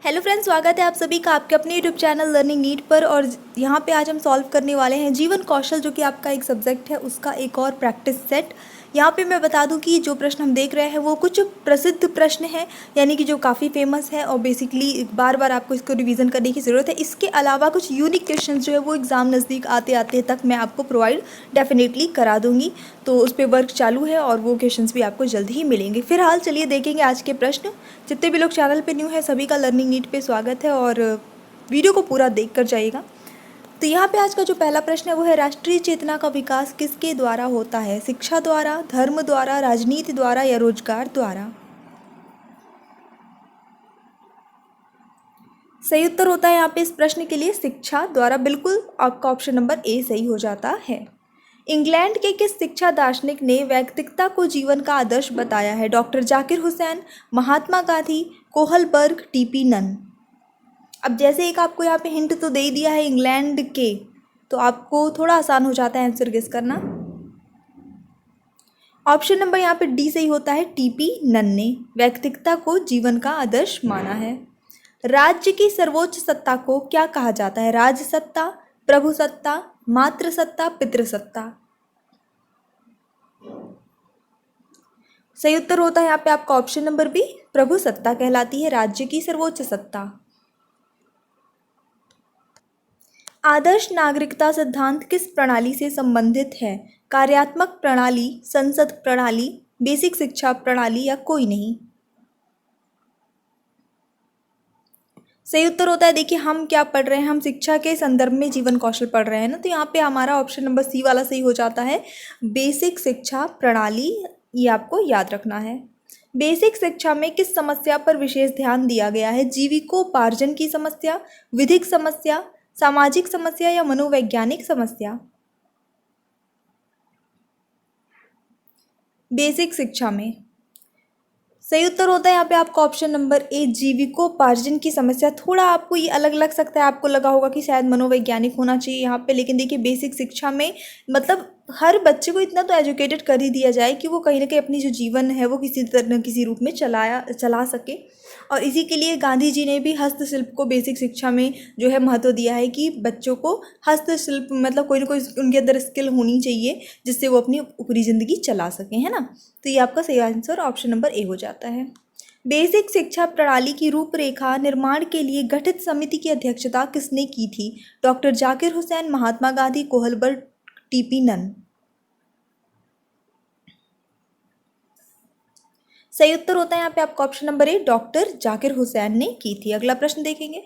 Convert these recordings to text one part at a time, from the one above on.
Hello friends, स्वागत है आप सभी का आपके अपने यूट्यूब चैनल लर्निंग नीट पर। और यहाँ पे आज हम सॉल्व करने वाले हैं जीवन कौशल, जो कि आपका एक सब्जेक्ट है, उसका एक और प्रैक्टिस सेट। यहाँ पे मैं बता दूँ कि जो प्रश्न हम देख रहे हैं वो कुछ प्रसिद्ध प्रश्न हैं, यानी कि जो काफ़ी फेमस है और बेसिकली बार बार आपको इसको रिवीजन करने की ज़रूरत है। इसके अलावा कुछ यूनिक क्वेश्चन जो है वो एग्ज़ाम नज़दीक आते आते तक मैं आपको प्रोवाइड डेफिनेटली करा दूँगी। तो उस पर वर्क चालू है और वो क्वेश्चंस भी आपको जल्द ही मिलेंगे। फिलहाल चलिए देखेंगे आज के प्रश्न। जितने भी लोग चैनल पे न्यू है सभी का लर्निंग नीट पे स्वागत है और वीडियो को पूरा देख कर जाइएगा। तो यहाँ पे आज का जो पहला प्रश्न है वो है, राष्ट्रीय चेतना का विकास किसके द्वारा होता है? शिक्षा द्वारा, धर्म द्वारा, राजनीति द्वारा या रोजगार द्वारा? सही उत्तर होता है यहाँ पे इस प्रश्न के लिए शिक्षा द्वारा। बिल्कुल आपका ऑप्शन नंबर ए सही हो जाता है। इंग्लैंड के किस शिक्षा दार्शनिक ने वैयक्तिकता को जीवन का आदर्श बताया है? Doctor Zakir Hussain, Mahatma Gandhi, Kohlberg, TP none. अब जैसे एक आपको यहाँ पे हिंट तो दे ही दिया है इंग्लैंड के, तो आपको थोड़ा आसान हो जाता है आंसर गेस करना। ऑप्शन नंबर यहाँ पे डी सही होता है। टीपी नन ने वैयक्तिकता को जीवन का आदर्श माना है। राज्य की सर्वोच्च सत्ता को क्या कहा जाता है? राजसत्ता, प्रभुसत्ता, मातृसत्ता, पितृसत्ता। सही उत्तर होता है यहाँ पे आपका ऑप्शन नंबर बी, प्रभुसत्ता कहलाती है राज्य की सर्वोच्च सत्ता। आदर्श नागरिकता सिद्धांत किस प्रणाली से संबंधित है? कार्यात्मक प्रणाली, संसद प्रणाली, बेसिक शिक्षा प्रणाली या कोई नहीं? सही उत्तर होता है, देखिए हम क्या पढ़ रहे हैं, हम शिक्षा के संदर्भ में जीवन कौशल पढ़ रहे हैं ना, तो यहाँ पे हमारा ऑप्शन नंबर सी वाला सही हो जाता है, बेसिक शिक्षा प्रणाली। ये आपको याद रखना है। बेसिक शिक्षा में किस समस्या पर विशेष ध्यान दिया गया है? जीविकोपार्जन की समस्या, विधिक समस्या, सामाजिक समस्या या मनोवैज्ञानिक समस्या? बेसिक शिक्षा में सही उत्तर होता है यहाँ पे आपका ऑप्शन नंबर ए, जीविकोपार्जन की समस्या। थोड़ा आपको ये अलग लग सकता है, आपको लगा होगा कि शायद मनोवैज्ञानिक होना चाहिए यहाँ पे, लेकिन देखिए बेसिक शिक्षा में मतलब हर बच्चे को इतना तो एजुकेटेड कर ही दिया जाए कि वो कहीं ना कहीं अपनी जो जीवन है वो किसी तरह किसी रूप में चला सके। और इसी के लिए गांधी जी ने भी हस्तशिल्प को बेसिक शिक्षा में जो है महत्व दिया है कि बच्चों को हस्तशिल्प मतलब कोई ना कोई उनके अंदर स्किल होनी चाहिए जिससे वो अपनी पूरी ज़िंदगी चला सकें, है ना। तो ये आपका सही आंसर ऑप्शन नंबर ए हो जाता है। बेसिक शिक्षा प्रणाली की रूपरेखा निर्माण के लिए गठित समिति की अध्यक्षता किसने की थी? Doctor Zakir Hussain, Mahatma Gandhi, Kohlberg, TP none. सही उत्तर होता है यहाँ पे आपका option number A, doctor Zakir Hussain ने की थी। अगला प्रश्न देखेंगे,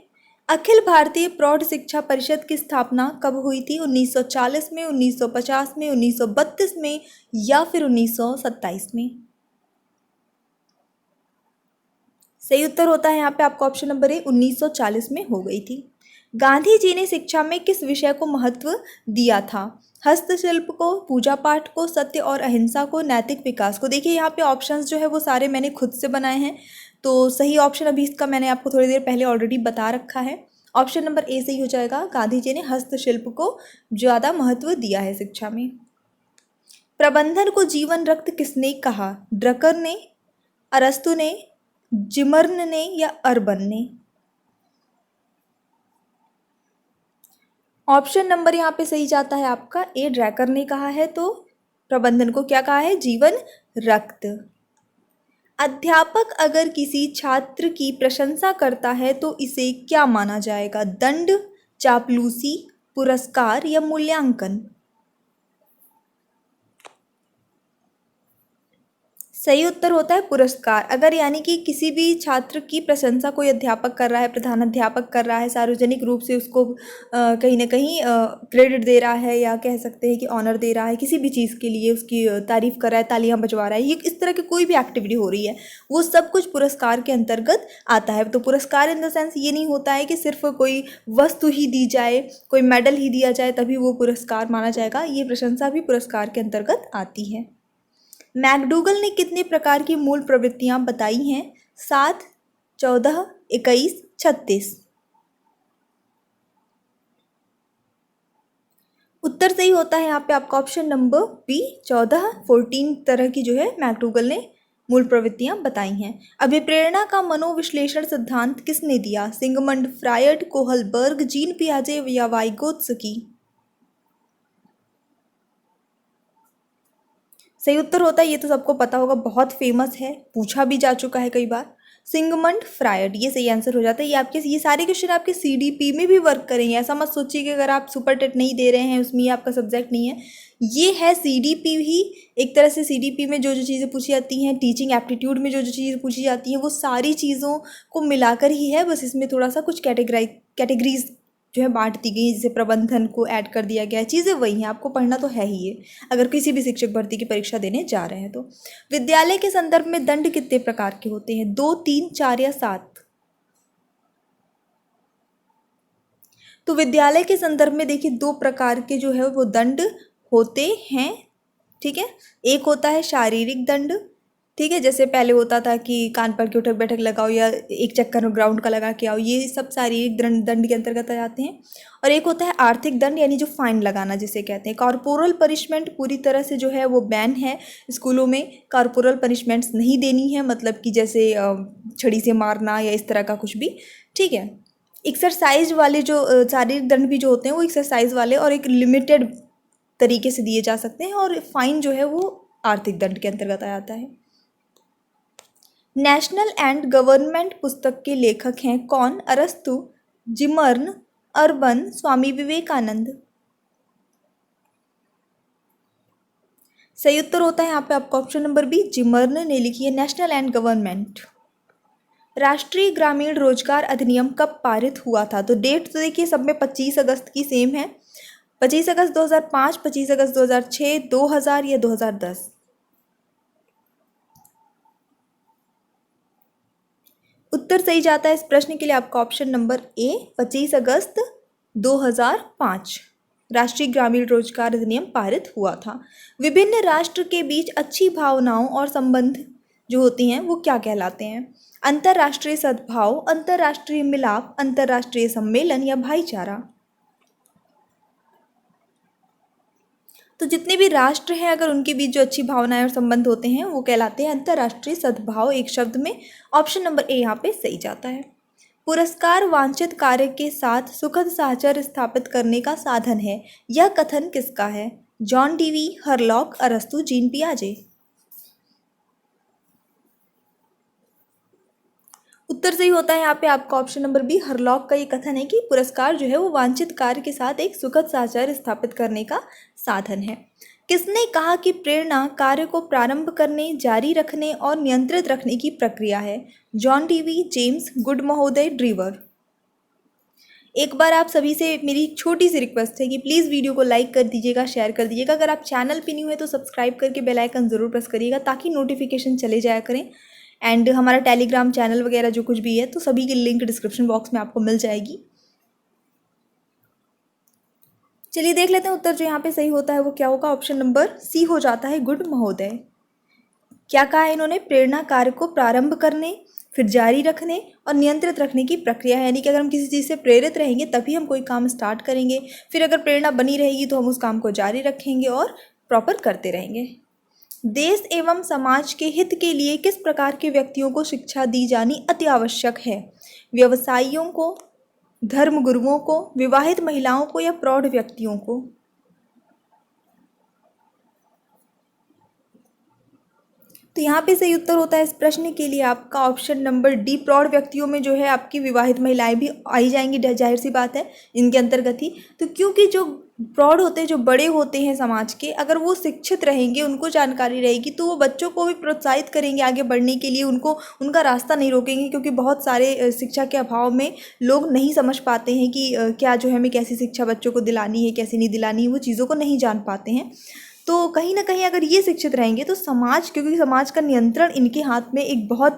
अखिल भारतीय प्रौढ़ शिक्षा परिषद की स्थापना कब हुई थी? 1940 में, 1950 में, 1932 में या फिर 1927 में? सही उत्तर होता है यहाँ पे आपका ऑप्शन नंबर ए, 1940 में हो गई थी। गांधी जी ने शिक्षा में किस विषय को महत्व दिया था? हस्तशिल्प को, पूजा पाठ को, सत्य और अहिंसा को, नैतिक विकास को? देखिए यहाँ पे ऑप्शंस जो है वो सारे मैंने खुद से बनाए हैं, तो सही ऑप्शन अभी इसका मैंने आपको थोड़ी देर पहले ऑलरेडी बता रखा है। ऑप्शन नंबर ए सही हो जाएगा, गांधी जी ने हस्तशिल्प को ज़्यादा महत्व दिया है शिक्षा में। प्रबंधन को जीवन रक्त किसने कहा? ड्रकर ने, अरस्तु ने, जिमर्न ने या अर्बन ने? ऑप्शन नंबर यहाँ पे सही जाता है आपका ए, ड्रैकर ने कहा है। तो प्रबंधन को क्या कहा है? जीवन रक्त। अध्यापक अगर किसी छात्र की प्रशंसा करता है तो इसे क्या माना जाएगा? दंड, चापलूसी, पुरस्कार या मूल्यांकन? सही उत्तर होता है पुरस्कार। अगर यानी कि किसी भी छात्र की प्रशंसा कोई अध्यापक कर रहा है, प्रधान अध्यापक कर रहा है, सार्वजनिक रूप से उसको कहीं ना कहीं क्रेडिट दे रहा है या कह सकते हैं कि ऑनर दे रहा है, किसी भी चीज़ के लिए उसकी तारीफ कर रहा है, तालियां बजवा रहा है, ये इस तरह की कोई भी एक्टिविटी हो रही है, वो सब कुछ पुरस्कार के अंतर्गत आता है। तो पुरस्कार इन द सेंस ये नहीं होता है कि सिर्फ कोई वस्तु ही दी जाए, कोई मेडल ही दिया जाए तभी वो पुरस्कार माना जाएगा, ये प्रशंसा भी पुरस्कार के अंतर्गत आती है। मैकडूगल ने कितने प्रकार की मूल प्रवृत्तियां बताई हैं? 7, 14, 21, 36? उत्तर सही होता है यहाँ पे आपका ऑप्शन नंबर बी, 14, 14 तरह की जो है मैकडूगल ने मूल प्रवृत्तियां बताई हैं। अभिप्रेरणा का मनोविश्लेषण सिद्धांत किसने दिया? सिगमंड फ्रायड, कोहलबर्ग, जीन पियाजे या वाइगोत्स्की? सही उत्तर होता है, ये तो सबको पता होगा, बहुत फेमस है, पूछा भी जा चुका है कई बार, सिगमंड फ्रायड, ये सही आंसर हो जाता है। ये सारे क्वेश्चन आपके सीडीपी में भी वर्क करेंगे, ऐसा मत सोचिए कि अगर आप सुपर टेट नहीं दे रहे हैं उसमें ये आपका सब्जेक्ट नहीं है, ये है सीडीपी ही। एक तरह से सीडीपी में जो जो चीज़ें पूछी जाती हैं, टीचिंग एप्टीट्यूड में जो जो चीज़ें पूछी जाती हैं, वो सारी चीज़ों को मिलाकर ही है, बस इसमें थोड़ा सा कुछ कैटेगरीज जो है बांट दी गई, जैसे प्रबंधन को ऐड कर दिया गया है, चीज़ें वही हैं, आपको पढ़ना तो है ही ये, अगर किसी भी शिक्षक भर्ती की परीक्षा देने जा रहे हैं तो। विद्यालय के संदर्भ में दंड कितने प्रकार के होते हैं? 2, 3, 4 या 7? तो विद्यालय के संदर्भ में देखिए 2 प्रकार के जो है वो दंड होते हैं, ठीक है। एक होता है शारीरिक दंड, ठीक है, जैसे पहले होता था कि कान पर की उठक बैठक लगाओ या एक चक्कर ग्राउंड का लगा के आओ, ये सब शारीरिक दंड के अंतर्गत आ जाते हैं। और एक होता है आर्थिक दंड, यानी जो फाइन लगाना जिसे कहते हैं। कॉर्पोरल पनिशमेंट पूरी तरह से जो है वो बैन है, स्कूलों में कॉर्पोरल पनिशमेंट्स नहीं देनी है, मतलब कि जैसे छड़ी से मारना या इस तरह का कुछ भी, ठीक है। एक्सरसाइज वाले जो शारीरिक दंड भी जो होते हैं वो एक्सरसाइज वाले और एक लिमिटेड तरीके से दिए जा सकते हैं, और फाइन जो है वो आर्थिक दंड के अंतर्गत आ जाता है। नेशनल एंड गवर्नमेंट पुस्तक के लेखक हैं कौन? अरस्तु, जिमर्न, अर्बन, स्वामी विवेकानंद? सही उत्तर होता है यहाँ पे आपका ऑप्शन नंबर बी, जिमर्न ने लिखी है नेशनल एंड गवर्नमेंट। राष्ट्रीय ग्रामीण रोजगार अधिनियम कब पारित हुआ था? तो डेट तो देखिए सब में 25 अगस्त की सेम है, 25 अगस्त 2005, 25 अगस्त 2006, 2000 या 2010? उत्तर सही जाता है इस प्रश्न के लिए आपका ऑप्शन नंबर ए, 25 अगस्त 2005 राष्ट्रीय ग्रामीण रोजगार अधिनियम पारित हुआ था। विभिन्न राष्ट्र के बीच अच्छी भावनाओं और संबंध जो होती हैं वो क्या कहलाते हैं? अंतर्राष्ट्रीय सद्भाव, अंतर्राष्ट्रीय मिलाप, अंतर्राष्ट्रीय सम्मेलन या भाईचारा? तो जितने भी राष्ट्र हैं अगर उनके बीच जो अच्छी भावनाएं और संबंध होते हैं वो कहलाते हैं अंतर्राष्ट्रीय सद्भाव, एक शब्द में। ऑप्शन नंबर ए यहाँ पे सही जाता है। पुरस्कार वांछित कार्य के साथ सुखद साहचर्य स्थापित करने का साधन है, यह कथन किसका है? जॉन डीवी, हरलॉक, अरस्तु, जीन पियाजे? उत्तर सही होता है यहाँ पे आपका ऑप्शन नंबर बी, हरलॉक का ये कथन है कि पुरस्कार जो है वो वांछित कार्य के साथ एक सुखद साहचर्य स्थापित करने का साधन है। किसने कहा कि प्रेरणा कार्य को प्रारंभ करने, जारी रखने और नियंत्रित रखने की प्रक्रिया है? जॉन डीवी, जेम्स, गुड महोदय, ड्रीवर? एक बार आप सभी से मेरी एक छोटी सी रिक्वेस्ट है कि प्लीज़ वीडियो को लाइक कर दीजिएगा, शेयर कर दीजिएगा। अगर आप चैनल पे न्यू है तो सब्सक्राइब करके बेल आइकन ज़रूर प्रेस करिएगा ताकि नोटिफिकेशन चले जाया करें। एंड हमारा टेलीग्राम चैनल वगैरह जो कुछ भी है तो सभी की लिंक डिस्क्रिप्शन बॉक्स में आपको मिल जाएगी। चलिए देख लेते हैं उत्तर जो यहाँ पे सही होता है वो क्या होगा। ऑप्शन नंबर सी हो जाता है, गुड महोदय। क्या कहा है इन्होंने? प्रेरणा कार्य को प्रारंभ करने, फिर जारी रखने और नियंत्रित रखने की प्रक्रिया है, यानी कि अगर हम किसी चीज़ से प्रेरित रहेंगे तभी हम कोई काम स्टार्ट करेंगे, फिर अगर प्रेरणा बनी रहेगी तो हम उस काम को जारी रखेंगे और प्रॉपर करते रहेंगे। देश एवं समाज के हित के लिए किस प्रकार के व्यक्तियों को शिक्षा दी जानी अति आवश्यक है? व्यवसायियों को, धर्मगुरुओं को, विवाहित महिलाओं को या प्रौढ़ व्यक्तियों को? तो यहाँ पे सही उत्तर होता है इस प्रश्न के लिए आपका ऑप्शन नंबर डी, प्रौढ़ व्यक्तियों में जो है आपकी विवाहित महिलाएं भी आई जाएंगी, जाहिर सी बात है इनके अंतर्गत ही। तो क्योंकि जो प्रौढ़ होते हैं, जो बड़े होते हैं समाज के, अगर वो शिक्षित रहेंगे, उनको जानकारी रहेगी तो वो बच्चों को भी प्रोत्साहित करेंगे आगे बढ़ने के लिए, उनको उनका रास्ता नहीं रोकेंगे, क्योंकि बहुत सारे शिक्षा के अभाव में लोग नहीं समझ पाते हैं कि क्या जो है हमें कैसी शिक्षा बच्चों को दिलानी है, कैसी नहीं दिलानी है, वो चीज़ों को नहीं जान पाते हैं। तो कहीं ना कहीं अगर ये शिक्षित रहेंगे तो समाज, क्योंकि समाज का नियंत्रण इनके हाथ में एक बहुत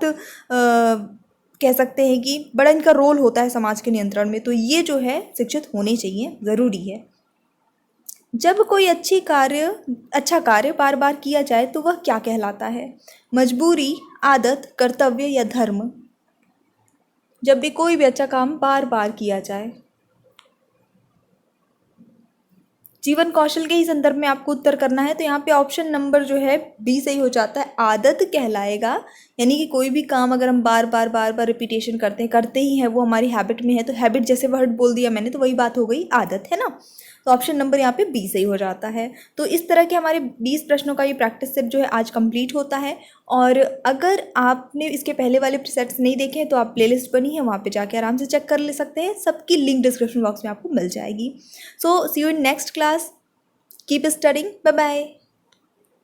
कह सकते हैं कि बड़ा इनका रोल होता है समाज के नियंत्रण में, तो ये जो है शिक्षित होने चाहिए, ज़रूरी है। जब कोई अच्छा कार्य बार बार किया जाए तो वह क्या कहलाता है? मजबूरी, आदत, कर्तव्य या धर्म? जब भी कोई भी अच्छा काम बार बार किया जाए। जीवन कौशल के ही संदर्भ में आपको उत्तर करना है, तो यहाँ पे ऑप्शन नंबर जो है बी सही हो जाता है, आदत कहलाएगा। यानी कि कोई भी काम अगर हम बार बार रिपीटेशन करते ही हैं, वो हमारी हैबिट में है, तो हैबिट जैसे वर्ड बोल दिया मैंने, तो वही बात हो गई, आदत, है ना। तो ऑप्शन नंबर यहाँ पे बी सही हो जाता है। तो इस तरह के हमारे 20 प्रश्नों का ये प्रैक्टिस सेट जो है आज कंप्लीट होता है। और अगर आपने इसके पहले वाले सेट्स नहीं देखे हैं तो आप प्लेलिस्ट बनी है, वहाँ पे जाके आराम से चेक कर ले सकते हैं, सबकी लिंक डिस्क्रिप्शन बॉक्स में आपको मिल जाएगी। So see you in next class, keep studying, bye bye.